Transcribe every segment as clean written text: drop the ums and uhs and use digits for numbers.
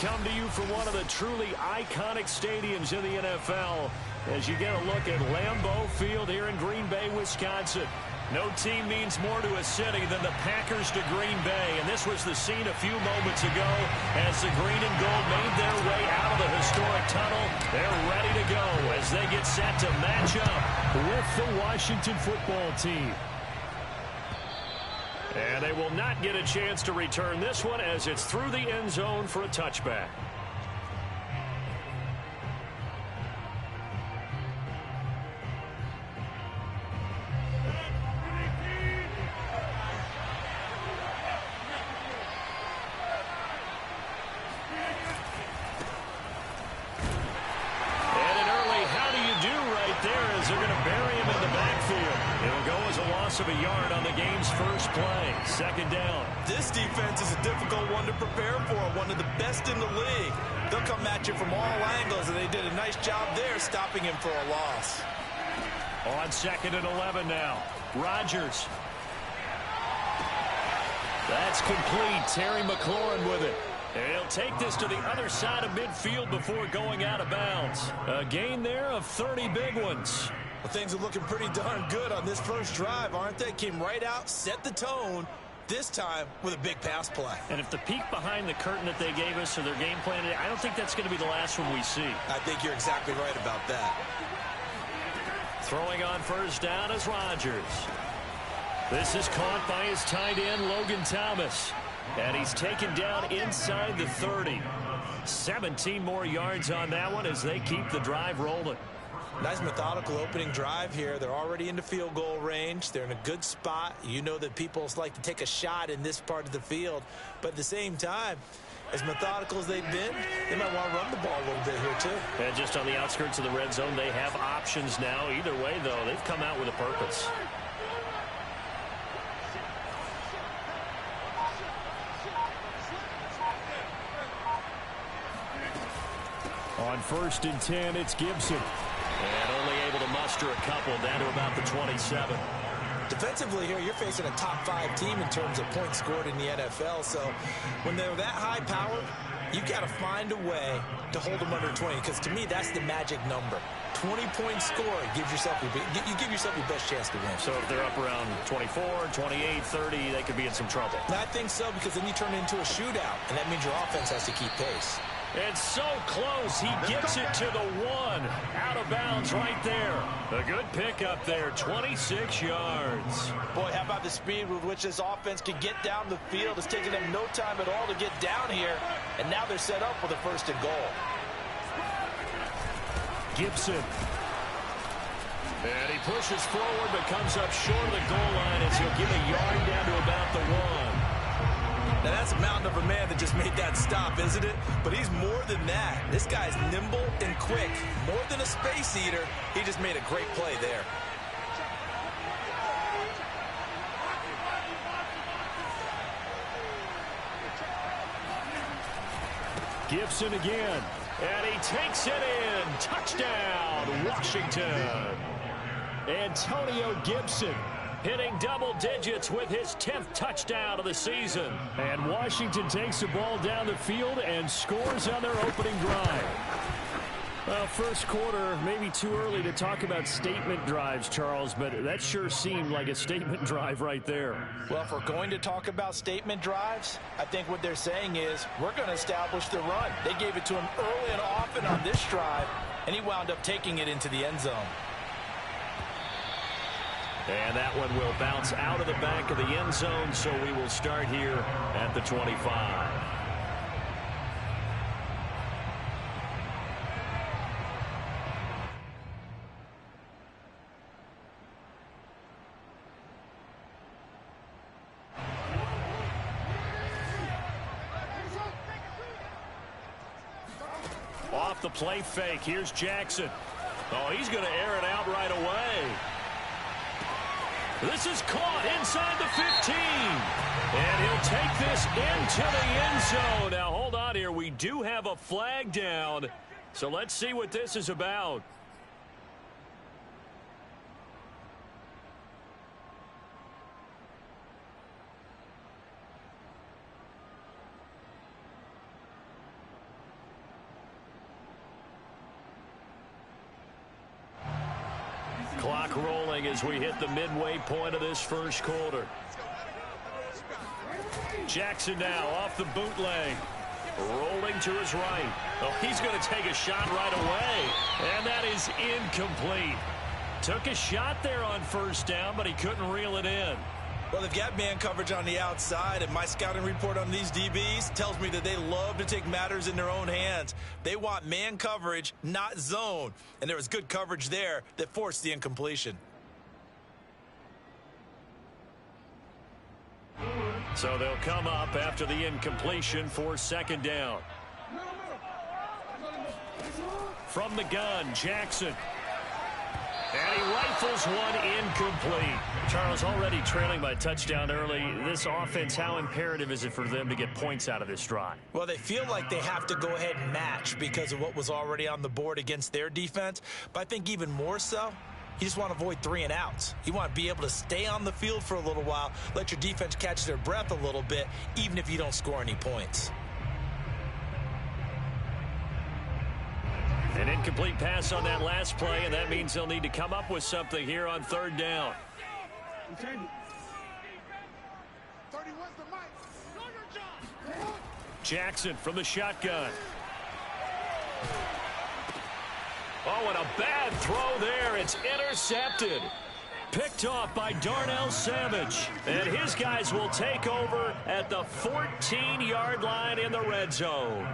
Come to you from one of the truly iconic stadiums in the NFL as you get a look at Lambeau Field here in Green Bay, Wisconsin. No team means more to a city than the Packers to Green Bay, and this was the scene a few moments ago as the green and gold made their way out of the historic tunnel. They're ready to go as they get set to match up with the Washington football team. And they will not get a chance to return this one as it's through the end zone for a touchback. And an early how do you do right there as they're going to bury him in the backfield. It'll go as a loss of a yard on the game's first play. Second down. This defense is a difficult one to prepare for, one of the best in the league. They'll come at you from all angles, and they did a nice job there stopping him for a loss. On 2nd and 11 now. Rodgers. That's complete. Terry McLaurin with it. And he'll take this to the other side of midfield before going out of bounds. A gain there of 30 big ones. Well, things are looking pretty darn good on this first drive, aren't they? Came right out, set the tone, this time with a big pass play. And if the peek behind the curtain that they gave us or their game plan, I don't think that's going to be the last one we see. I think you're exactly right about that. Throwing on first down is Rodgers. This is caught by his tight end, Logan Thomas. And he's taken down inside the 30. 17 more yards on that one as they keep the drive rolling. Nice methodical opening drive here. They're already into field goal range. They're in a good spot. You know that people like to take a shot in this part of the field. But at the same time, as methodical as they've been, they might want to run the ball a little bit here too. And just on the outskirts of the red zone, they have options now. Either way, though, they've come out with a purpose. On 1st and 10, it's Gibson. And only able to muster a couple down to about the 27. Defensively here, you're facing a top 5 team in terms of points scored in the NFL. So when they're that high powered, you've got to find a way to hold them under 20. Because to me, that's the magic number. 20-point score gives yourself you give yourself your best chance to win. So if they're up around 24, 28, 30, they could be in some trouble. I think so, because then you turn it into a shootout, and that means your offense has to keep pace. And so close, he gets it to the 1. Out of bounds right there. A good pickup there, 26 yards. Boy, how about the speed with which this offense can get down the field? It's taken them no time at all to get down here, and now they're set up with a 1st and goal. Gibson. And he pushes forward but comes up short of the goal line as he'll give a yard down to about the 1. Now, that's a mountain of a man that just made that stop, isn't it? But he's more than that. This guy's nimble and quick. More than a space eater, he just made a great play there. Gibson again. And he takes it in. Touchdown, Washington. Antonio Gibson hitting double digits with his 10th touchdown of the season. And Washington takes the ball down the field and scores on their opening drive. Well, first quarter, maybe too early to talk about statement drives, Charles, but that sure seemed like a statement drive right there. Well, if we're going to talk about statement drives, I think what they're saying is we're going to establish the run. They gave it to him early and often on this drive, and he wound up taking it into the end zone. And that one will bounce out of the back of the end zone, so we will start here at the 25. the play fake. Here's Jackson. Oh, he's going to air it out right away. This is caught inside the 15. And he'll take this into the end zone. Now, hold on here. We do have a flag down. So let's see what this is about. Clock rolling as we hit the midway point of this first quarter. Jackson now off the bootleg. Rolling to his right. Oh, he's going to take a shot right away. And that is incomplete. Took a shot there on first down, but he couldn't reel it in. Well, they've got man coverage on the outside, and my scouting report on these DBs tells me that they love to take matters in their own hands. They want man coverage, not zone. And there was good coverage there that forced the incompletion. So they'll come up after the incompletion for second down. From the gun, Jackson. And he rifles one incomplete. Charles, already trailing by touchdown early. This offense, how imperative is it for them to get points out of this drive? Well, they feel like they have to go ahead and match because of what was already on the board against their defense. But I think even more so, you just want to avoid 3 and outs. You want to be able to stay on the field for a little while, let your defense catch their breath a little bit, even if you don't score any points. An incomplete pass on that last play, and that means they'll need to come up with something here on third down. Jackson from the shotgun. Oh, and a bad throw there. It's intercepted. Picked off by Darnell Savage. And his guys will take over at the 14-yard line in the red zone.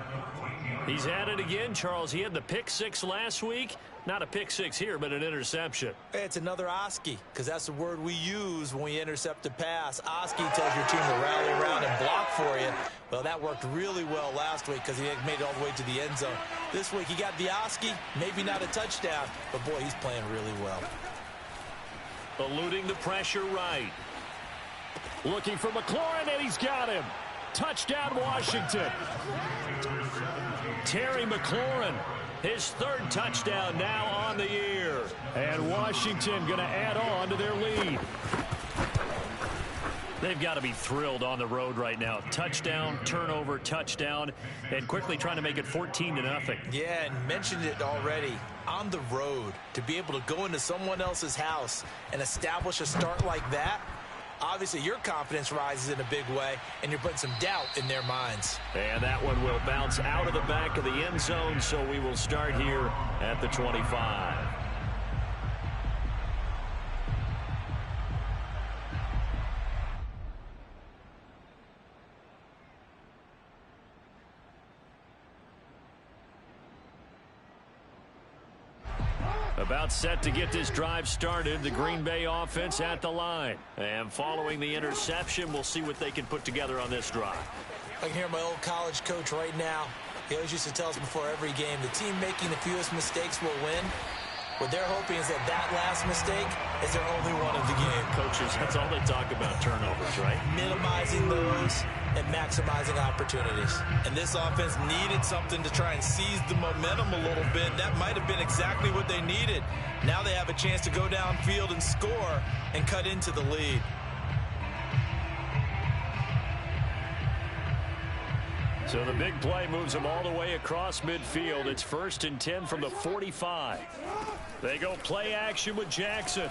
He's at it again, Charles. He had the pick 6 last week. Not a pick 6 here, but an interception. Hey, it's another Oski, because that's the word we use when we intercept a pass. Oski tells your team to rally around and block for you. Well, that worked really well last week because he made it all the way to the end zone. This week, he got the Oski, maybe not a touchdown, but boy, he's playing really well. Eluding the pressure right. Looking for McLaurin, and he's got him. Touchdown, Washington. Terry McLaurin, his 3rd touchdown now on the year. And Washington going to add on to their lead. They've got to be thrilled on the road right now. Touchdown, turnover, touchdown, and quickly trying to make it 14-0. Yeah, and mentioned it already. On the road, to be able to go into someone else's house and establish a start like that, obviously your confidence rises in a big way, and you're putting some doubt in their minds. And that one will bounce out of the back of the end zone, so we will start here at the 25. About set to get this drive started, the Green Bay offense at the line. And following the interception, we'll see what they can put together on this drive. I can hear my old college coach right now. He always used to tell us before every game, the team making the fewest mistakes will win. What they're hoping is that that last mistake is their only one of the game. Coaches, that's all they talk about, turnovers, right? Minimizing those and maximizing opportunities. And this offense needed something to try and seize the momentum a little bit. That might have been exactly what they needed. Now they have a chance to go downfield and score and cut into the lead. So the big play moves them all the way across midfield. It's 1st and 10 from the 45. They go play action with Jackson.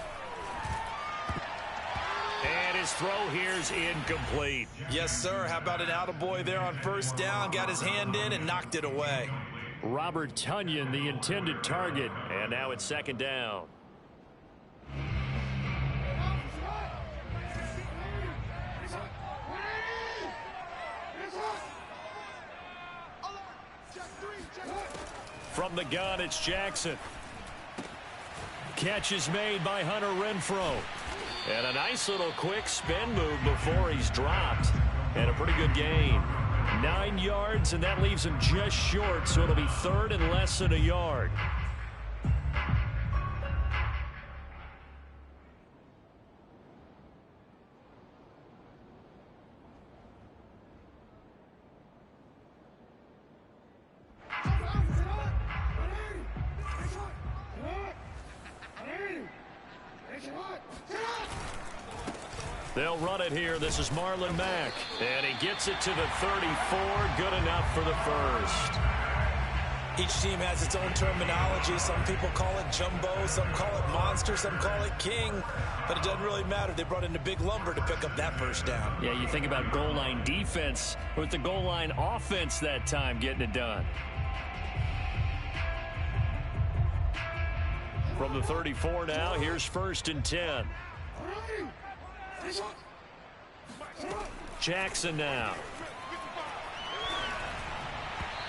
And his throw here's incomplete. Yes, sir. How about an attaboy there on first down? Got his hand in and knocked it away. Robert Tonyan, the intended target. And now it's 2nd down. From the gun, it's Jackson. Catch is made by Hunter Renfrow. And a nice little quick spin move before he's dropped. And a pretty good gain. 9 yards, and that leaves him just short, so it'll be 3rd and less than a yard. They'll run it here. This is Marlon Mack. And he gets it to the 34. Good enough for the first. Each team has its own terminology. Some people call it jumbo. Some call it monster. Some call it king. But it doesn't really matter. They brought in the big lumber to pick up that first down. Yeah, you think about goal line defense with the goal line offense that time getting it done. From the 34 now, here's 1st and 10. Jackson now.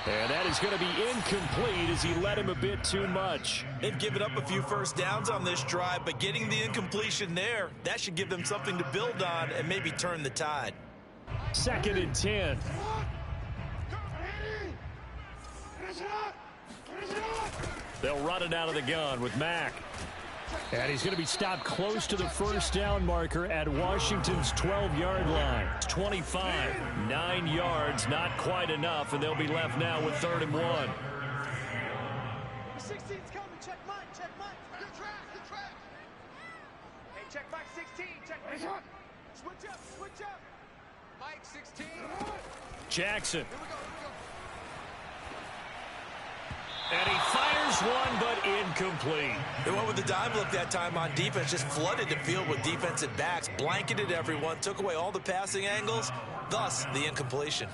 And that is going to be incomplete as he led him a bit too much. They've given up a few first downs on this drive, but getting the incompletion there, that should give them something to build on and maybe turn the tide. 2nd and 10. They'll run it out of the gun with Mack. And he's going to be stopped close to the first down marker at Washington's 12-yard line. 25, 9 yards, not quite enough, and they'll be left now with 3rd and 1. 16's coming. Check Mike. Check Mike. Good track. Good track. Hey, check Mike 16. Check Mike. Switch up. Switch up. Mike 16. Jackson. Here we go. And he fires one, but incomplete. They went with the dime look that time on defense, just flooded the field with defensive backs, blanketed everyone, took away all the passing angles, thus the incompletion.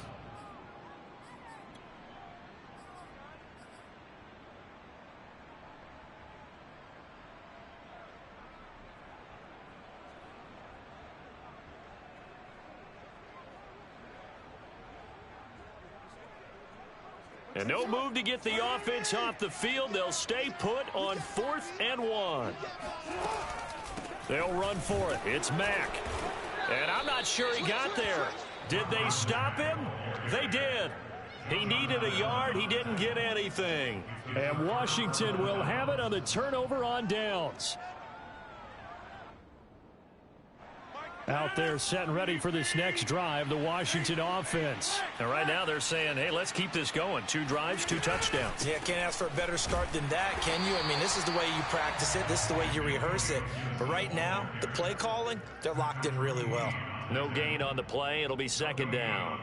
And no move to get the offense off the field. They'll stay put on 4th and 1. They'll run for it. It's Mack. And I'm not sure he got there. Did they stop him? They did. He needed a yard. He didn't get anything. And Washington will have it on the turnover on downs. Out there set and ready for this next drive, the Washington offense. And right now they're saying, hey, let's keep this going. 2 drives, 2 touchdowns. Yeah, can't ask for a better start than that, can you? I mean, this is the way you practice it. This is the way you rehearse it. But right now, the play calling, they're locked in really well. No gain on the play. It'll be 2nd down.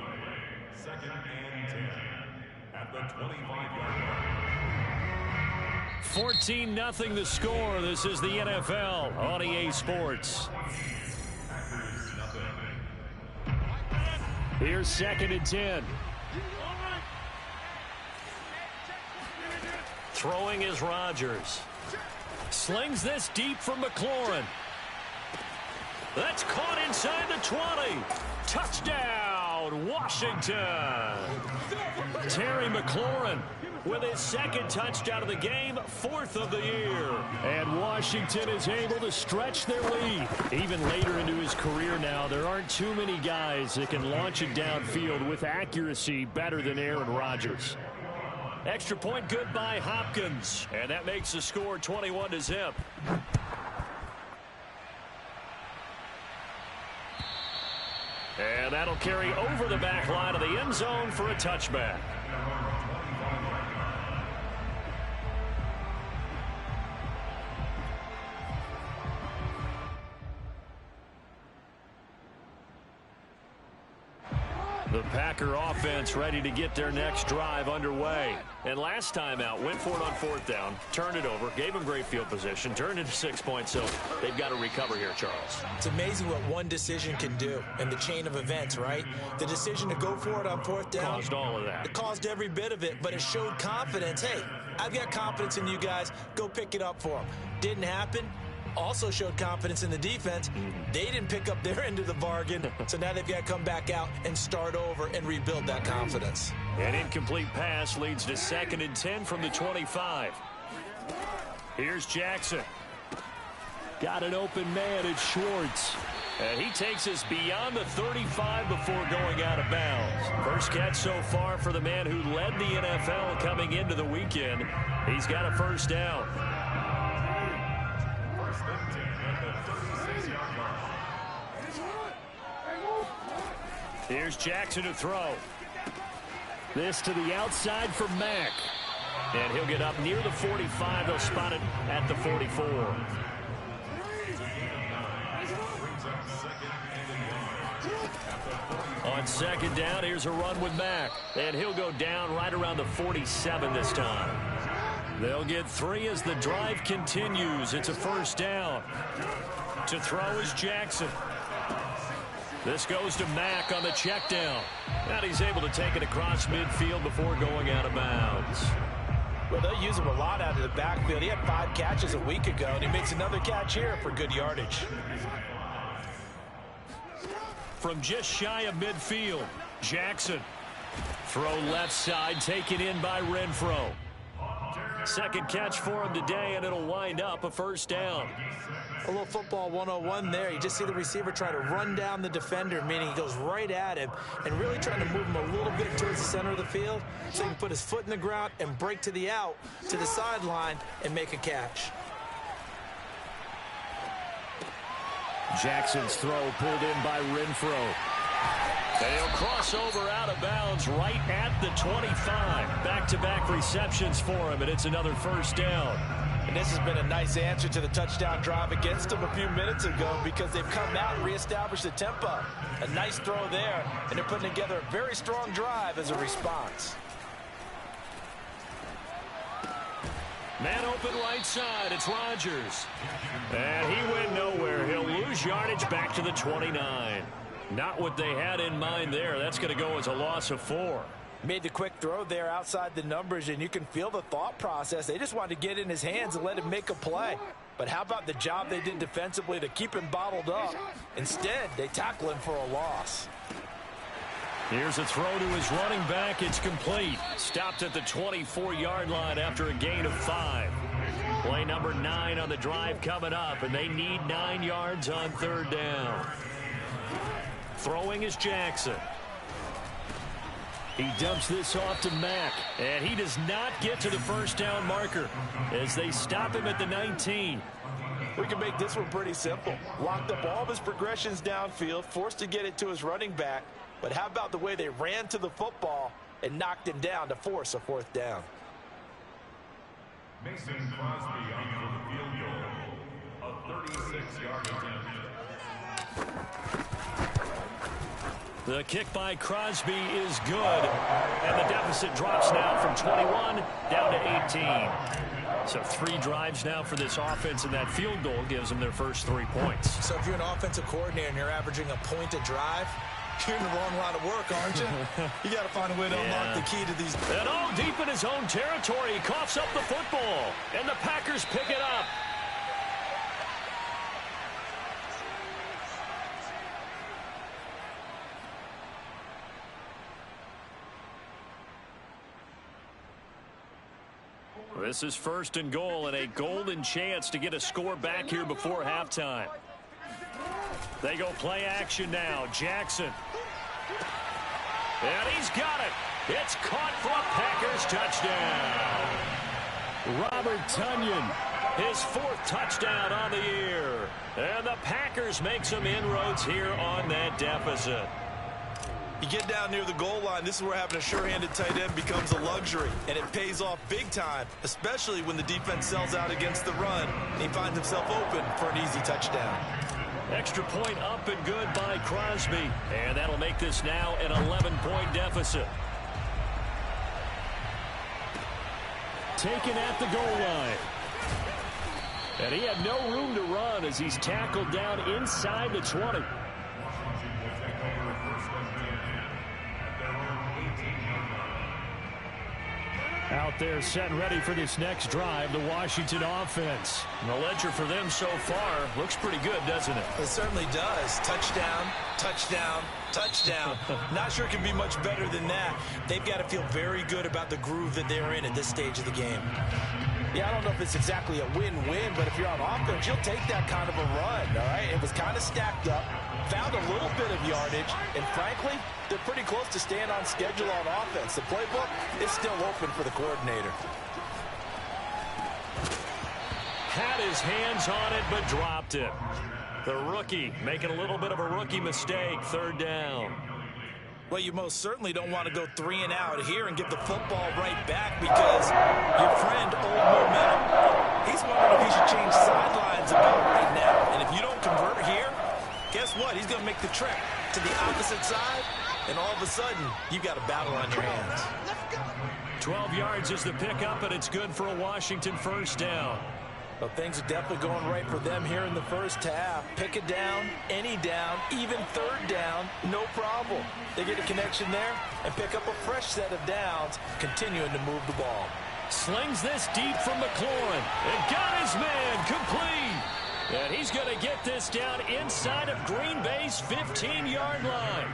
2nd and 10 at the 25-yard line. 14-0 the score. This is the NFL on EA Sports. Here's 2nd and 10. Throwing is Rodgers. Slings this deep from McLaurin. That's caught inside the 20. Touchdown, Washington. Terry McLaurin with his 2nd touchdown of the game, 4th of the year. And Washington is able to stretch their lead. Even later into his career now, there aren't too many guys that can launch it downfield with accuracy better than Aaron Rodgers. Extra point good by Hopkins. And that makes the score 21-0. And that'll carry over the back line of the end zone for a touchback. The Packer offense ready to get their next drive underway. And last time out, went for it on 4th down, turned it over, gave them great field position, turned into 6 points, so they've got to recover here, Charles. It's amazing what one decision can do in the chain of events, right? The decision to go for it on 4th down. Caused all of that. It caused every bit of it, but it showed confidence. Hey, I've got confidence in you guys. Go pick it up for them. Didn't happen. Also showed confidence in the defense. They didn't pick up their end of the bargain, so now they've got to come back out and start over and rebuild that confidence. An incomplete pass leads to 2nd and 10 from the 25. Here's Jackson. Got an open man. It's Schwartz. And he takes us beyond the 35 before going out of bounds. First catch so far for the man who led the NFL coming into the weekend. He's got a first down. First and 10 at the 36-yard line. Here's Jackson to throw. This to the outside for Mack. And he'll get up near the 45. They'll spot it at the 44. On second down, here's a run with Mack. And he'll go down right around the 47 this time. They'll get 3 as the drive continues. It's a first down. To throw is Jackson. This goes to Mack on the check down. And he's able to take it across midfield before going out of bounds. Well, they'll use him a lot out of the backfield. He had 5 catches a week ago, and he makes another catch here for good yardage. From just shy of midfield, Jackson. Throw left side, taken in by Renfro. Second catch for him today, and it'll wind up a first down. A little football 101 there. You just see the receiver try to run down the defender, meaning he goes right at him and really trying to move him a little bit towards the center of the field so he can put his foot in the ground and break to the out, to the sideline, and make a catch. Jackson's throw pulled in by Renfro. And he'll cross over out of bounds right at the 25. Back-to-back receptions for him, and it's another first down. And this has been a nice answer to the touchdown drive against them a few minutes ago because they've come out and reestablished the tempo. A nice throw there, and they're putting together a very strong drive as a response. Man open right side. It's Rodgers. And he went nowhere. He'll lose yardage back to the 29. Not what they had in mind there. That's going to go as a loss of 4. Made the quick throw there outside the numbers, and you can feel the thought process. They just wanted to get in his hands and let him make a play. But how about the job they did defensively to keep him bottled up? Instead, they tackle him for a loss. Here's a throw to his running back. It's complete. Stopped at the 24-yard line after a gain of 5. Play number 9 on the drive coming up, and they need 9 yards on third down. Throwing is Jackson. He dumps this off to Mack, and he does not get to the first down marker as they stop him at the 19. We can make this one pretty simple. Locked up all of his progressions downfield, forced to get it to his running back. But how about the way they ran to the football and knocked him down to force a 4th down? Mason Crosby on for the field goal. A 36-yard attempt. The kick by Crosby is good, and the deficit drops now from 21 down to 18. So 3 drives now for this offense, and that field goal gives them their first 3 points. So if you're an offensive coordinator and you're averaging a point a drive, you're in the wrong line of work, aren't you? You got to find a way to unlock the key to these. And deep in his own territory, he coughs up the football, and the Packers pick it up. This is first and goal, and a golden chance to get a score back here before halftime. They go play action now. Jackson. And he's got it. It's caught for a Packers touchdown. Robert Tonyan, his 4th touchdown on the year. And the Packers make some inroads here on that deficit. You get down near the goal line, this is where having a sure-handed tight end becomes a luxury, and it pays off big time, especially when the defense sells out against the run, and he finds himself open for an easy touchdown. Extra point up and good by Crosby, and that'll make this now an 11-point deficit. Taken at the goal line. And he had no room to run as he's tackled down inside the 20. Out there set and ready for this next drive, the Washington offense. And the ledger for them so far looks pretty good, doesn't it? It certainly does. Touchdown, touchdown, touchdown. Not sure it can be much better than that. They've got to feel very good about the groove that they're in at this stage of the game. Yeah, I don't know if it's exactly a win-win, but if you're on offense, you'll take that kind of a run, all right? It was kind of stacked up, found a little bit of yardage, and frankly, they're pretty close to staying on schedule on offense. The playbook is still open for the coordinator. Had his hands on it, but dropped it. The rookie making a little bit of a rookie mistake, third down. Well, you most certainly don't want to go 3 and out here and give the football right back because your friend, Old Momentum, he's wondering if he should change sidelines about right now. And if you don't convert here, guess what? He's going to make the trek to the opposite side, and all of a sudden, you've got a battle on your hands. 12 yards is the pickup, and it's good for a Washington first down. Well, things are definitely going right for them here in the first half. Pick it down, any down, even third down, no problem. They get a connection there and pick up a fresh set of downs, continuing to move the ball. Slings this deep from McLaurin and got his man complete. And he's going to get this down inside of Green Bay's 15-yard line.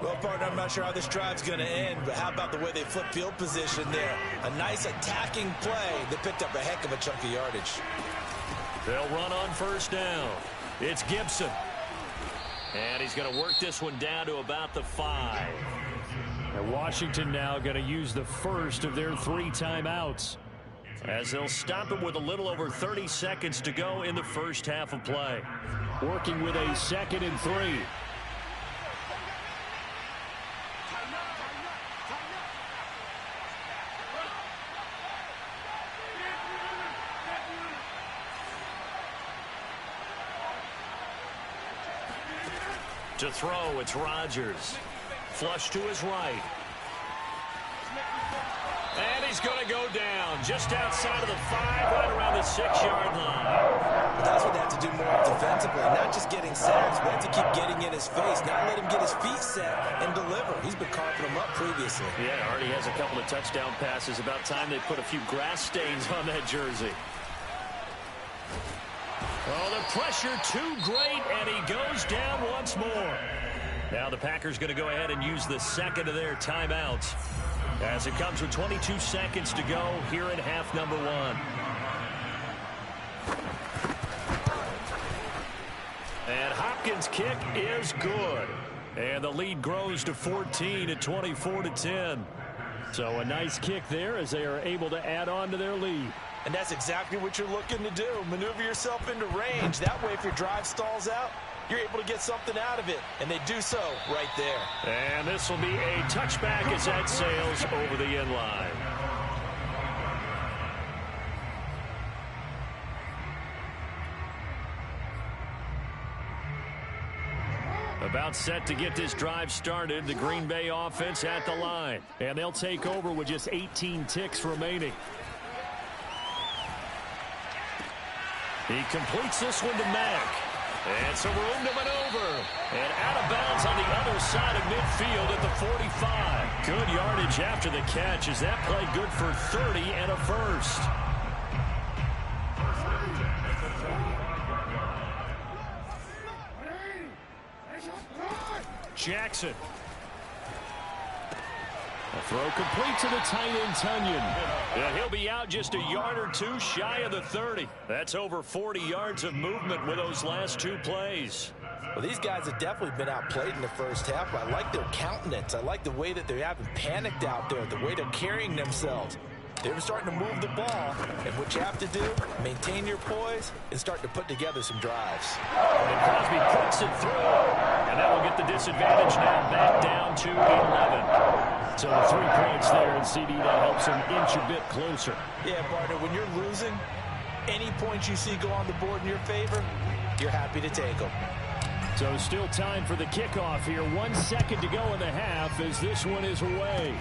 Well, partner, I'm not sure how this drive's going to end, but how about the way they flip field position there? A nice attacking play that picked up a heck of a chunk of yardage. They'll run on first down. It's Gibson. And he's going to work this one down to about the 5. And Washington now going to use the first of their 3 timeouts, as they'll stop it with a little over 30 seconds to go in the first half of play. Working with a 2nd and 3. To throw, it's Rodgers. Flush to his right. And he's going to go down just outside of the 5, right around the 6-yard line. That's what they have to do more defensively, not just getting sacks, but to keep getting in his face, not let him get his feet set and deliver. He's been carving them up previously. Yeah, already has a couple of touchdown passes. About time they put a few grass stains on that jersey. Oh, the pressure too great, and he goes down once more. Now the Packers going to go ahead and use the 2nd of their timeouts, as it comes with 22 seconds to go here in half number 1. And Hopkins' kick is good. And the lead grows to 14 at 24-10. So a nice kick there as they are able to add on to their lead. And that's exactly what you're looking to do. Maneuver yourself into range. That way, if your drive stalls out, you're able to get something out of it. And they do so right there. And this will be a touchback as that sails over the end line. About set to get this drive started, the Green Bay offense at the line. And they'll take over with just 18 ticks remaining. He completes this one to Mack. And some room to maneuver. And out of bounds on the other side of midfield at the 45. Good yardage after the catch as that play good for 30 and a first. Jackson. A throw complete to the tight end, Tunyon. And he'll be out just a yard or 2 shy of the 30. That's over 40 yards of movement with those last 2 plays. Well, these guys have definitely been outplayed in the first half. I like their countenance. I like the way that they haven't panicked out there, the way they're carrying themselves. They're starting to move the ball, and what you have to do, maintain your poise and start to put together some drives. And Crosby puts it through, and that will get the disadvantage now back down to 11. So the 3 points there, and CD, that helps him inch a bit closer. Yeah, partner, when you're losing, any points you see go on the board in your favor, you're happy to take them. So still time for the kickoff here. 1 second to go in the half as this one is away.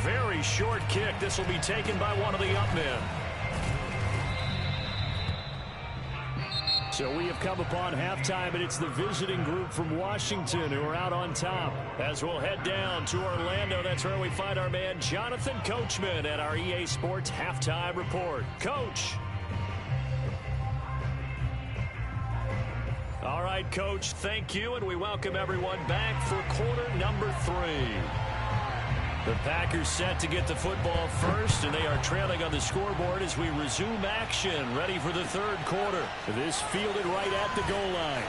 Very short kick. This will be taken by one of the up men. So we have come upon halftime, and it's the visiting group from Washington who are out on top. As we'll head down to Orlando, that's where we find our man Jonathan Coachman at our EA Sports Halftime Report. Coach. All right, Coach, thank you, and we welcome everyone back for quarter number 3. The Packers set to get the football first, and they are trailing on the scoreboard as we resume action, ready for the third quarter. This fielded right at the goal line.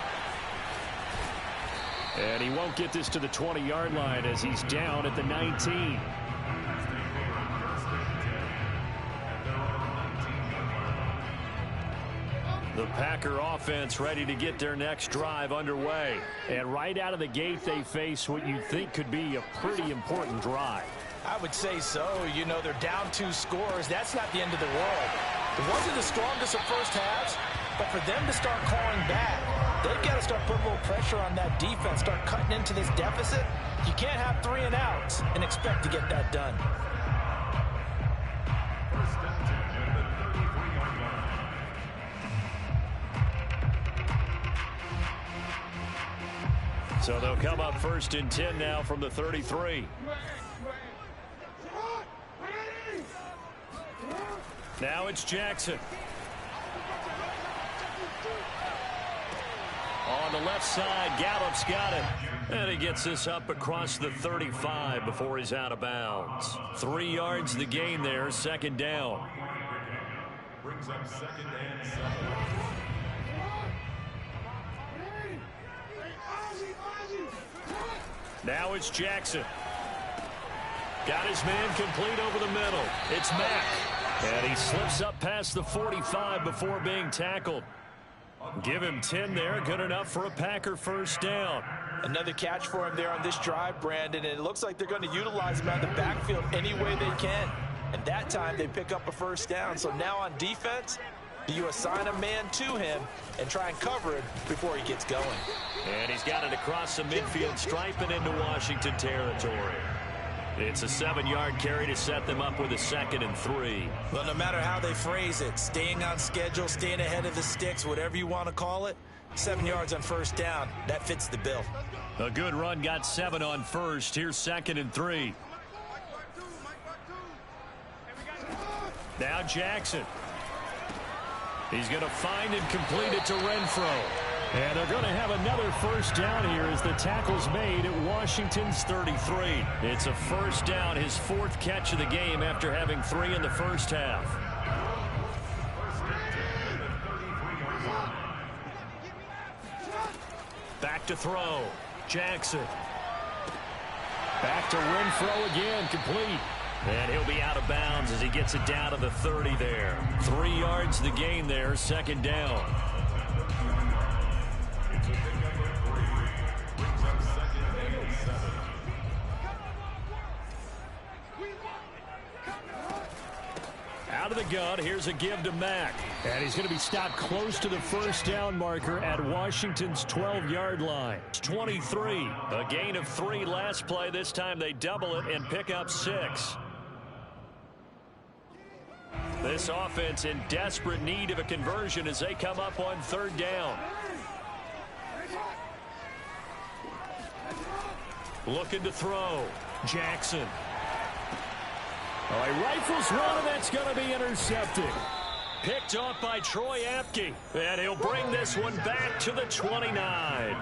And he won't get this to the 20-yard line as he's down at the 19. The Packer offense ready to get their next drive underway. And right out of the gate, they face what you think could be a pretty important drive. I would say so. You know, they're down 2 scores. That's not the end of the world. It wasn't the strongest of first halves, but for them to start calling back, they've got to start putting a little pressure on that defense, start cutting into this deficit. You can't have 3 and outs and expect to get that done. So they'll come up 1st and 10 now from the 33. Now it's Jackson. On the left side, Gallup's got it. And he gets this up across the 35 before he's out of bounds. 3 yards the gain there, 2nd down. Brings up 2nd and 7. Now it's Jackson. Got his man complete over the middle. It's Mack. And he slips up past the 45 before being tackled. Give him 10 there. Good enough for a Packer 1st down. Another catch for him there on this drive, Brandon. And it looks like they're going to utilize him out of the backfield any way they can. And that time they pick up a 1st down. So now on defense, do you assign a man to him and try and cover it before he gets going? And he's got it across the midfield stripe and into Washington territory. It's a 7-yard carry to set them up with a 2nd and 3. Well, no matter how they phrase it, staying on schedule, staying ahead of the sticks, whatever you want to call it, 7 yards on 1st down, that fits the bill. A good run got 7 on 1st. Here's 2nd and 3. Now Jackson. He's going to find and complete it to Renfro. And they're going to have another 1st down here as the tackle's made at Washington's 33. It's a 1st down, his 4th catch of the game after having 3 in the 1st half. Back to throw. Jackson. Back to Renfro again, complete. And he'll be out of bounds as he gets it down to the 30 there. 3 yards the gain there, 2nd down. Out of the gun, here's a give to Mack. And he's going to be stopped close to the 1st down marker at Washington's 12-yard line. 23. A gain of 3 last play. This time they double it and pick up 6. This offense in desperate need of a conversion as they come up on 3rd down. Looking to throw. Jackson. Oh, he rifles one, and that's going to be intercepted. Picked off by Troy Apke. And he'll bring this one back to the 29.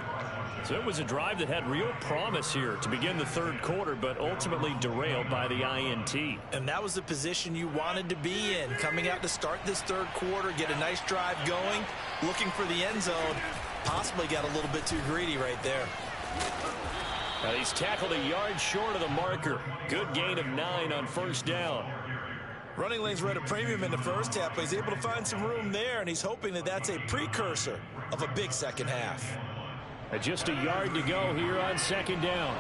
So it was a drive that had real promise here to begin the 3rd quarter, but ultimately derailed by the INT. And that was the position you wanted to be in. Coming out to start this 3rd quarter, get a nice drive going, looking for the end zone. Possibly got a little bit too greedy right there. Now he's tackled a yard short of the marker. Good gain of 9 on 1st down. Running lanes were at a premium in the 1st half, but he's able to find some room there, and he's hoping that that's a precursor of a big 2nd half. Just a yard to go here on 2nd down.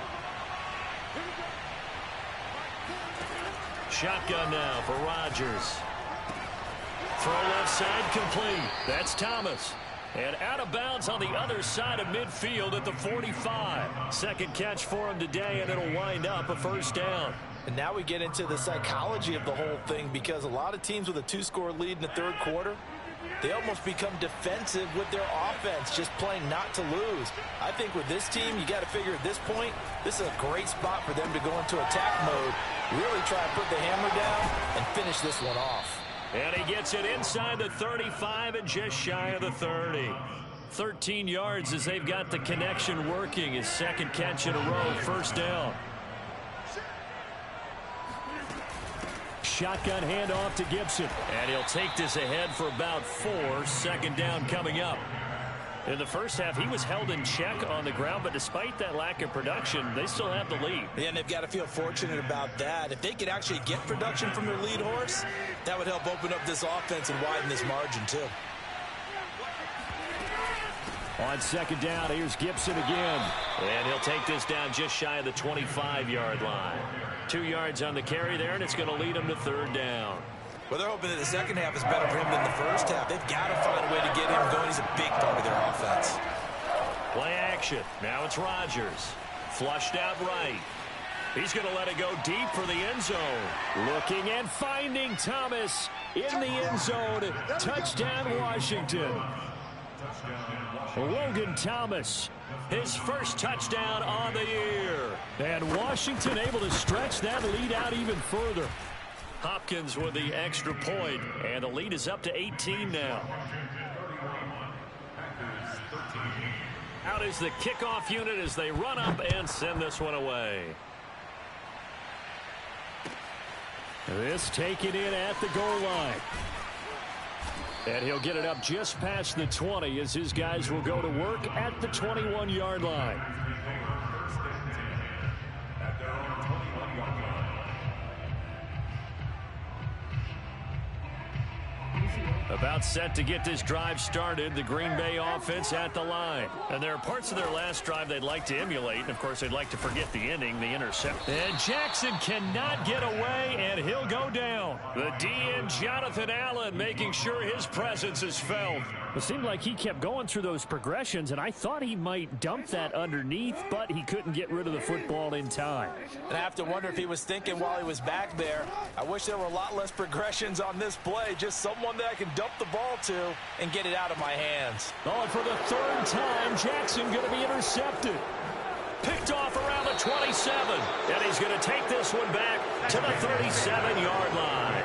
Shotgun now for Rodgers. Throw left side complete. That's Thomas. And out of bounds on the other side of midfield at the 45. 2nd catch for him today, and it'll wind up a 1st down. And now we get into the psychology of the whole thing, because a lot of teams with a 2-score lead in the 3rd quarter, they almost become defensive with their offense, just playing not to lose. I think with this team, you got to figure at this point, this is a great spot for them to go into attack mode, really try to put the hammer down and finish this one off. And he gets it inside the 35 and just shy of the 30. 13 yards as they've got the connection working. His 2nd catch in a row, 1st down. shotgun handoff to Gibson. And he'll take this ahead for about 4. 2nd down coming up. In the first half, he was held in check on the ground, but despite that lack of production, they still have the lead. Yeah, and they've got to feel fortunate about that. If they could actually get production from their lead horse, that would help open up this offense and widen this margin, too. On 2nd down, here's Gibson again. And he'll take this down just shy of the 25-yard line. 2 yards on the carry there, and it's going to lead him to 3rd down. Well, they're hoping that the second half is better for him than the first half. They've got to find a way to get him going. He's a big part of their offense. Play action. Now it's Rodgers. Flushed out right. He's going to let it go deep for the end zone. Looking and finding Thomas in the end zone. Touchdown, Washington. Logan Thomas, his first touchdown on the year. And Washington able to stretch that lead out even further. Hopkins with the extra point, and the lead is up to 18 now. Out is the kickoff unit as they run up and send this one away. This taken in at the goal line. And he'll get it up just past the 20 as his guys will go to work at the 21-yard line. About set to get this drive started, the Green Bay offense at the line. And there are parts of their last drive they'd like to emulate, and of course they'd like to forget the ending, the interception. And Jackson cannot get away, and he'll go down. The DN Jonathan Allen making sure his presence is felt. It seemed like he kept going through those progressions, and I thought he might dump that underneath, but he couldn't get rid of the football in time. And I have to wonder if he was thinking while he was back there, I wish there were a lot less progressions on this play, just someone that I can dump the ball to and get it out of my hands. Oh, and for the 3rd time, Jackson going to be intercepted. Picked off around the 27, and he's going to take this one back to the 37-yard line.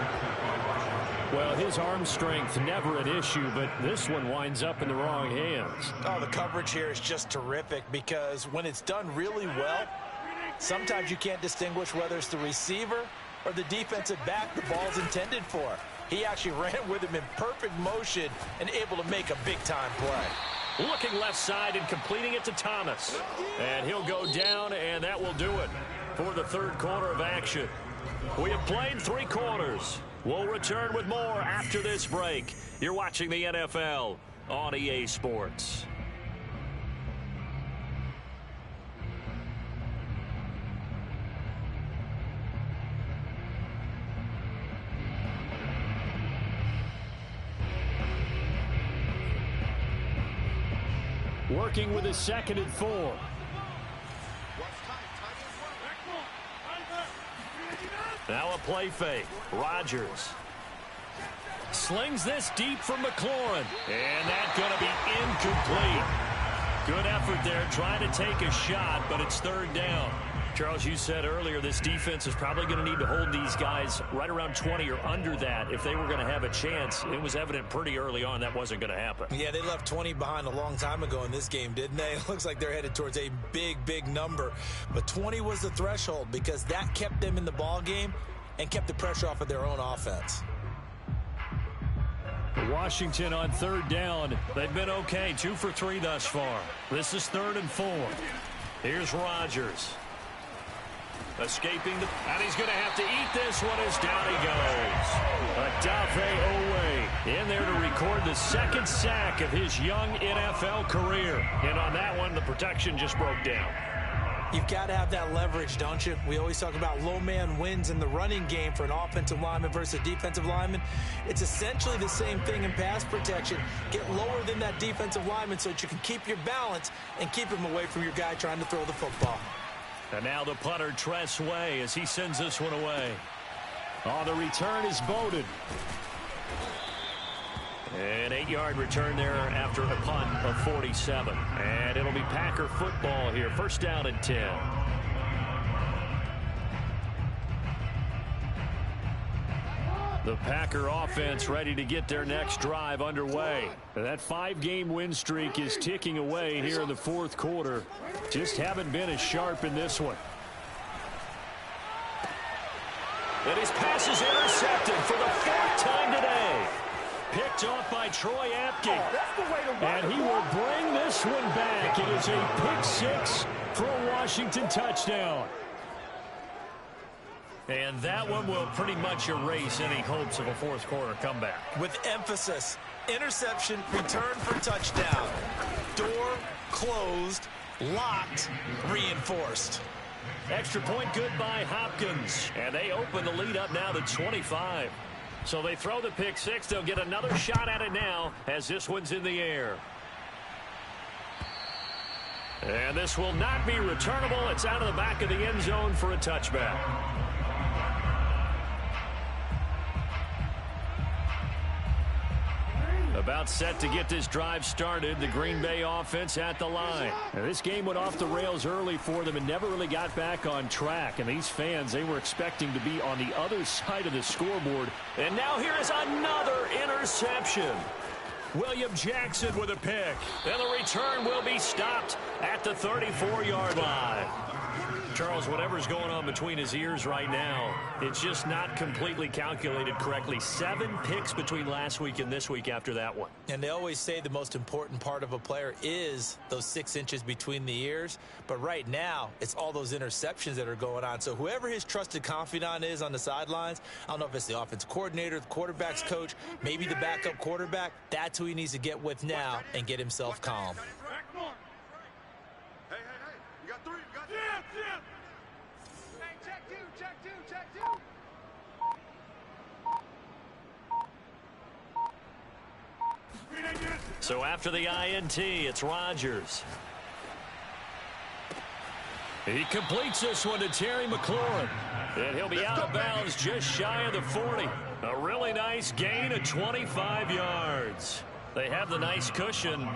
Well, his arm strength never an issue, but this one winds up in the wrong hands. Oh, the coverage here is just terrific because when it's done really well, sometimes you can't distinguish whether it's the receiver or the defensive back the ball's intended for. He actually ran with him in perfect motion and able to make a big-time play. Looking left side and completing it to Thomas. And he'll go down, and that will do it for the 3rd quarter of action. We have played 3 quarters. We'll return with more after this break. You're watching the NFL on EA Sports. Working with a 2nd and 4. Now a play fake. Rodgers slings this deep for McLaurin. And that's going to be incomplete. Good effort there trying to take a shot, but it's 3rd down. Charles, you said earlier this defense is probably going to need to hold these guys right around 20 or under that if they were going to have a chance. It was evident pretty early on that wasn't going to happen. Yeah, they left 20 behind a long time ago in this game, didn't they? It looks like they're headed towards a big number. But 20 was the threshold because that kept them in the ball game and kept the pressure off of their own offense. Washington on 3rd down. They've been okay, 2 for 3 thus far. This is 3rd and 4. Here's Rodgers. Escaping and he's going to have to eat this one as down he goes. Odafe Owe in there to record the 2nd sack of his young NFL career. And on that one, the protection just broke down. You've got to have that leverage, don't you? We always talk about low man wins in the running game for an offensive lineman versus a defensive lineman. It's essentially the same thing in pass protection. Get lower than that defensive lineman so that you can keep your balance and keep him away from your guy trying to throw the football. And now the punter, Tress Way, as he sends this one away. On the return is Bowden. An 8-yard return there after a punt of 47. And it'll be Packer football here. 1st down and 10. The Packer offense ready to get their next drive underway. That 5-game win streak is ticking away here in the 4th quarter. Just haven't been as sharp in this one. And his pass is intercepted for the 4th time today. Picked off by Troy Apke. And he will bring this one back. It is a pick 6 for a Washington touchdown. And that one will pretty much erase any hopes of a fourth quarter comeback. With emphasis, interception, return for touchdown. Door closed, locked, reinforced. Extra point good by Hopkins. And they open the lead up now to 25. So they throw the pick 6. They'll get another shot at it now as this one's in the air. And this will not be returnable. It's out of the back of the end zone for a touchback. About set to get this drive started. The Green Bay offense at the line. Now, this game went off the rails early for them and never really got back on track. And these fans, they were expecting to be on the other side of the scoreboard. And now here is another interception. William Jackson with a pick. And the return will be stopped at the 34-yard line. Charles, whatever's going on between his ears right now, it's just not completely calculated correctly. 7 picks between last week and this week after that one. And they always say the most important part of a player is those 6 inches between the ears. But right now, it's all those interceptions that are going on. So whoever his trusted confidant is on the sidelines, I don't know if it's the offensive coordinator, the quarterback's coach, maybe the backup quarterback, that's who he needs to get with now and get himself calm. So after the INT, it's Rodgers. He completes this one to Terry McLaurin. And he'll be out of bounds just shy of the 40. A really nice gain of 25 yards. They have the nice cushion.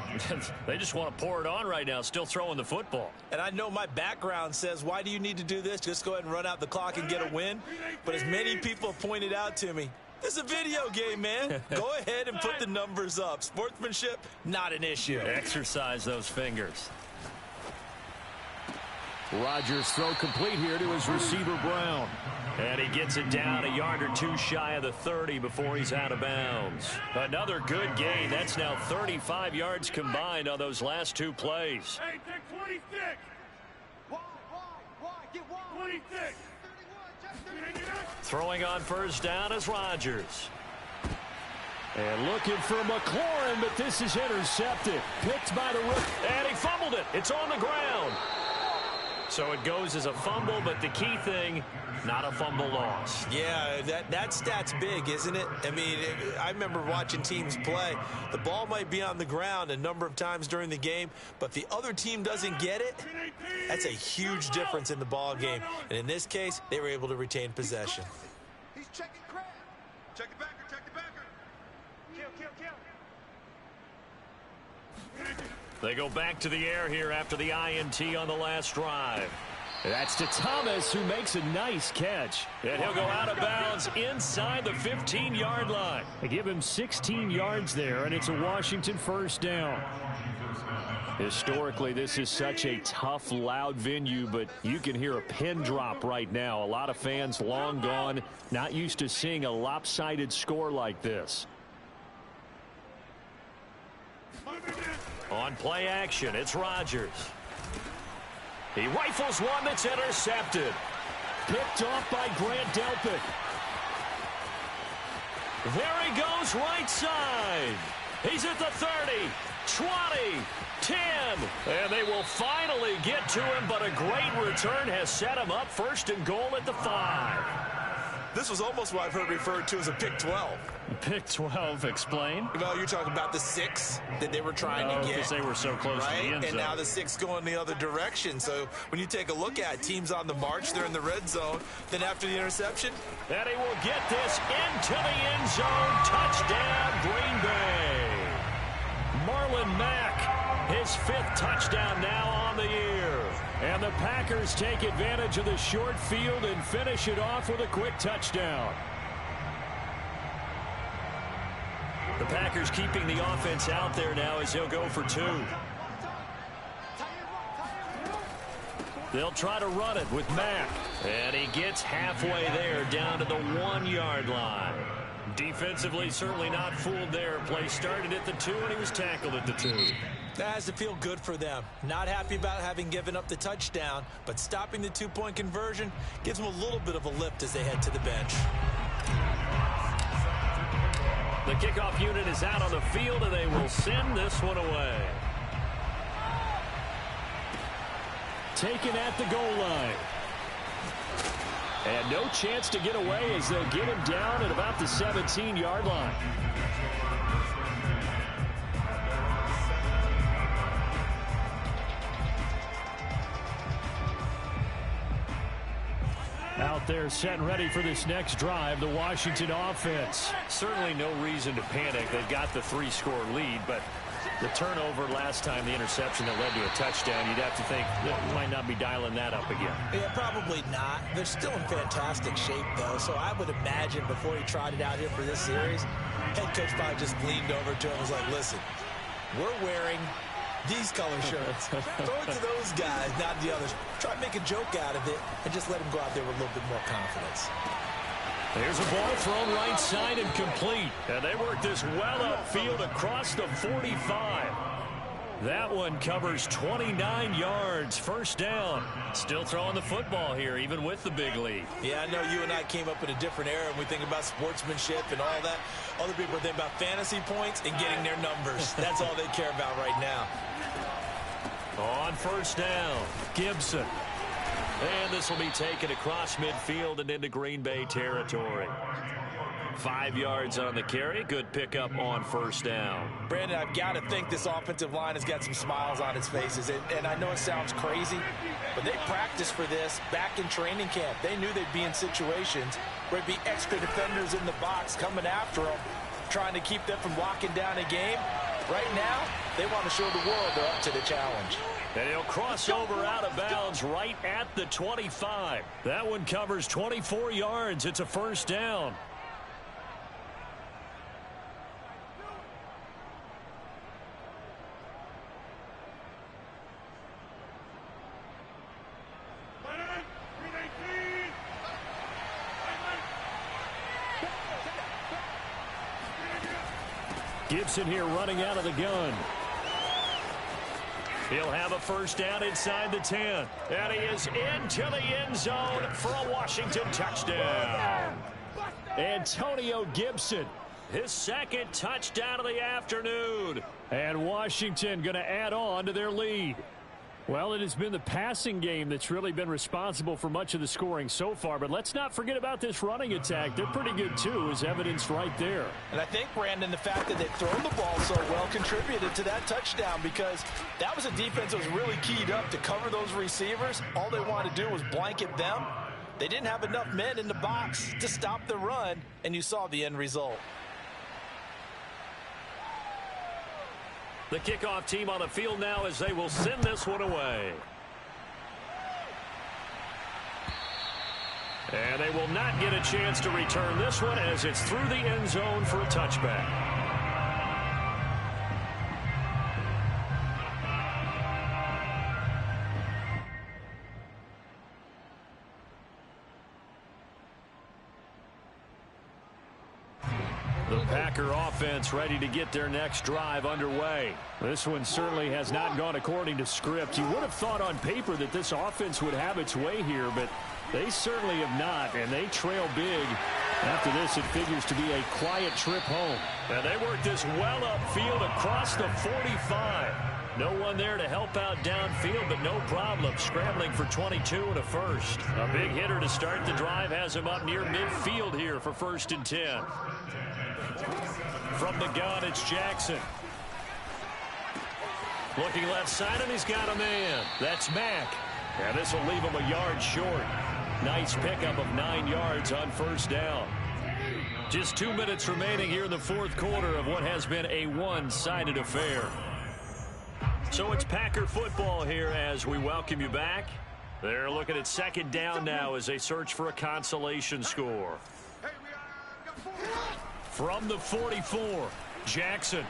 They just want to pour it on right now, still throwing the football. And I know my background says, why do you need to do this? Just go ahead and run out the clock and get a win. But as many people have pointed out to me, this is a video game, man. Go ahead and put the numbers up. Sportsmanship, not an issue. Exercise those fingers. Rodgers' throw complete here to his receiver, Brown. And he gets it down a yard or 2 shy of the 30 before he's out of bounds. Another good gain. That's now 35 yards combined on those last 2 plays. Hey, take 26. Why? Get wide. 26. Throwing on first down is Rodgers. And looking for McLaurin, but this is intercepted. Picked by the rookie. And he fumbled it. It's on the ground. So it goes as a fumble, but the key thing, not a fumble loss. Yeah, that stat's big, isn't it? I mean, I remember watching teams play. The ball might be on the ground a number of times during the game, but if the other team doesn't get it, that's a huge difference in the ball game. And in this case, they were able to retain possession. He's checking crab. Check the backer. Kill. They go back to the air here after the INT on the last drive. That's to Thomas, who makes a nice catch. And he'll go out of bounds inside the 15-yard line. They give him 16 yards there, and it's a Washington first down. Historically, this is such a tough, loud venue, but you can hear a pin drop right now. A lot of fans long gone, not used to seeing a lopsided score like this. On play action, it's Rodgers. He rifles one that's intercepted. Picked off by Grant Delpit. There he goes, right side. He's at the 30, 20, 10. And they will finally get to him, but a great return has set him up first and goal at the 5. This was almost what I've heard referred to as a pick 12. Pick 12, explain. Well, you're talking about the 6 that they were trying to get. Because they were so close to the end zone. And now the 6 going the other direction. So when you take a look at teams on the march, they're in the red zone. Then after the interception. And he will get this into the end zone. Touchdown, Green Bay. Marlon Mack, his 5th touchdown now on the year. And the Packers take advantage of the short field and finish it off with a quick touchdown. The Packers keeping the offense out there now as they'll go for 2. They'll try to run it with Mack. And he gets halfway there down to the 1-yard line. Defensively, certainly not fooled there. Play started at the 2, and he was tackled at the 2. That has to feel good for them. Not happy about having given up the touchdown, but stopping the 2-point conversion gives them a little bit of a lift as they head to the bench. The kickoff unit is out on the field, and they will send this one away. Taken at the goal line. And no chance to get away as they'll get him down at about the 17-yard line. Out there set and ready for this next drive, the Washington offense. Certainly no reason to panic. They've got the 3-score lead, but the turnover last time, the interception that led to a touchdown, you'd have to think that might not be dialing that up again. Yeah, probably not. They're still in fantastic shape, though, so I would imagine before he tried it out here for this series, head coach probably just leaned over to him and was like, listen, we're wearing these color shirts. Throw it to those guys, not the others. Try to make a joke out of it and just let them go out there with a little bit more confidence. There's a ball thrown right side and complete. And they work this well upfield across the 45. That one covers 29 yards. First down. Still throwing the football here, even with the big lead. Yeah, I know you and I came up in a different era and we think about sportsmanship and all that. Other people are thinking about fantasy points and getting their numbers. That's all they care about right now. On first down, Gibson. And this will be taken across midfield and into Green Bay territory. 5 yards on the carry. Good pickup on first down. Brandon, I've got to think this offensive line has got some smiles on its faces. And I know it sounds crazy, but they practiced for this back in training camp. They knew they'd be in situations where there'd be extra defenders in the box coming after them, trying to keep them from locking down a game. Right now, they want to show the world they're up to the challenge. And he'll cross over out of bounds right at the 25. That one covers 24 yards. It's a first down. Gibson here running out of the gun. He'll have a first down inside the 10. And he is into the end zone for a Washington touchdown. Antonio Gibson, his second touchdown of the afternoon. And Washington going to add on to their lead. Well, it has been the passing game that's really been responsible for much of the scoring so far. But let's not forget about this running attack. They're pretty good, too, as evidenced right there. And I think, Brandon, the fact that they've thrown the ball so well contributed to that touchdown, because that was a defense that was really keyed up to cover those receivers. All they wanted to do was blanket them. They didn't have enough men in the box to stop the run, and you saw the end result. The kickoff team on the field now as they will send this one away. And they will not get a chance to return this one as it's through the end zone for a touchback. The Packer offense ready to get their next drive underway. This one certainly has not gone according to script. You would have thought on paper that this offense would have its way here, but they certainly have not, and they trail big. After this, it figures to be a quiet trip home. And they work this well upfield across the 45. No one there to help out downfield, but no problem. Scrambling for 22 and a first. A big hitter to start the drive has him up near midfield here for 1st and 10. From the gun, it's Jackson. Looking left side, and he's got a man. That's Mack. And this will leave him a yard short. Nice pickup of 9 yards on first down. Just 2 minutes remaining here in the fourth quarter of what has been a one-sided affair. So it's Packer football here as we welcome you back. They're looking at second down now as they search for a consolation score. From the 44, Jackson.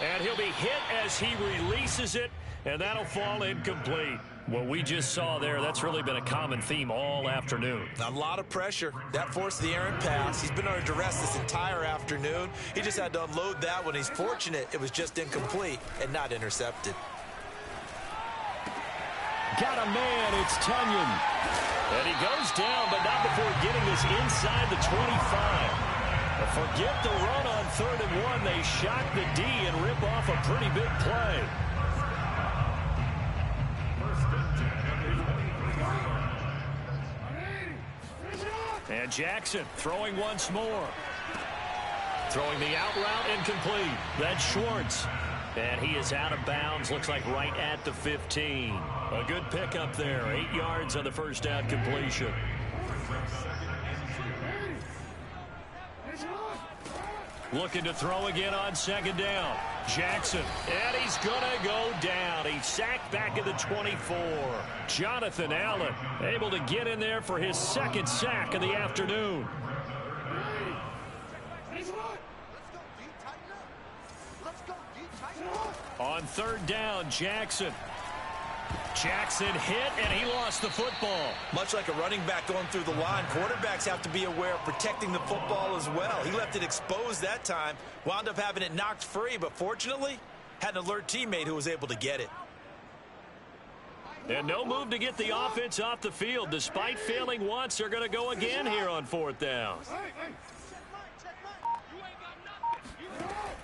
And he'll be hit as he releases it. And that'll fall incomplete. What we just saw there, that's really been a common theme all afternoon. A lot of pressure. That forced the errant pass. He's been under duress this entire afternoon. He just had to unload that one. He's fortunate it was just incomplete and not intercepted. Got a man, it's Tunyon. And he goes down, but not before getting this inside the 25. Forget the run on 3rd and 1. They shock the D and rip off a pretty big play. And Jackson throwing once more. Throwing the out route incomplete. That's Schwartz. And he is out of bounds. Looks like right at the 15. A good pickup there. 8 yards on the first down completion. Looking to throw again on 2nd down. Jackson, and he's going to go down. He's sacked back at the 24. Jonathan Allen able to get in there for his 2nd sack of the afternoon. On 3rd down, Jackson. Jackson hit, and he lost the football. Much like a running back going through the line, quarterbacks have to be aware of protecting the football as well. He left it exposed that time, wound up having it knocked free, but fortunately, had an alert teammate who was able to get it. And no move to get the offense off the field. Despite failing once, they're going to go again here on 4th down.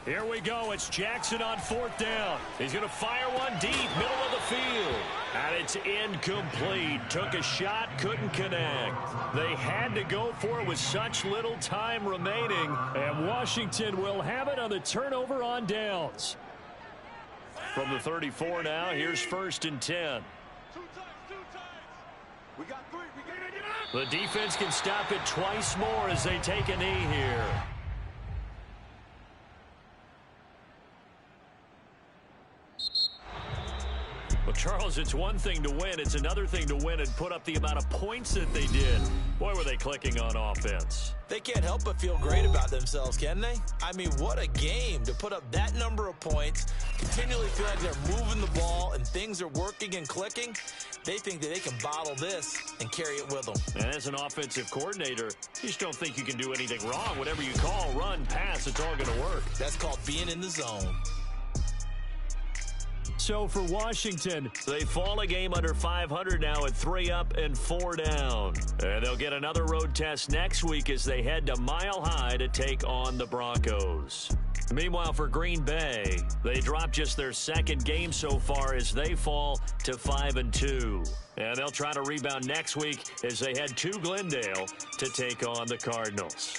Here we go. It's Jackson on 4th down. He's going to fire one deep, middle of the field. And it's incomplete. Took a shot, couldn't connect. They had to go for it with such little time remaining. And Washington will have it on the turnover on downs. From the 34 now, here's 1st and 10. We got 3. We got to get out. The defense can stop it twice more as they take a knee here. Well, Charles, it's one thing to win. It's another thing to win and put up the amount of points that they did. Boy, were they clicking on offense. They can't help but feel great about themselves, can they? I mean, what a game to put up that number of points, continually feel like they're moving the ball and things are working and clicking. They think that they can bottle this and carry it with them. And as an offensive coordinator, you just don't think you can do anything wrong. Whatever you call, run, pass, it's all going to work. That's called being in the zone. So for Washington, they fall a game under 500 now at 3 up and 4 down. And they'll get another road test next week as they head to Mile High to take on the Broncos. Meanwhile, for Green Bay, they dropped just their 2nd game so far as they fall to 5-2. And they'll try to rebound next week as they head to Glendale to take on the Cardinals.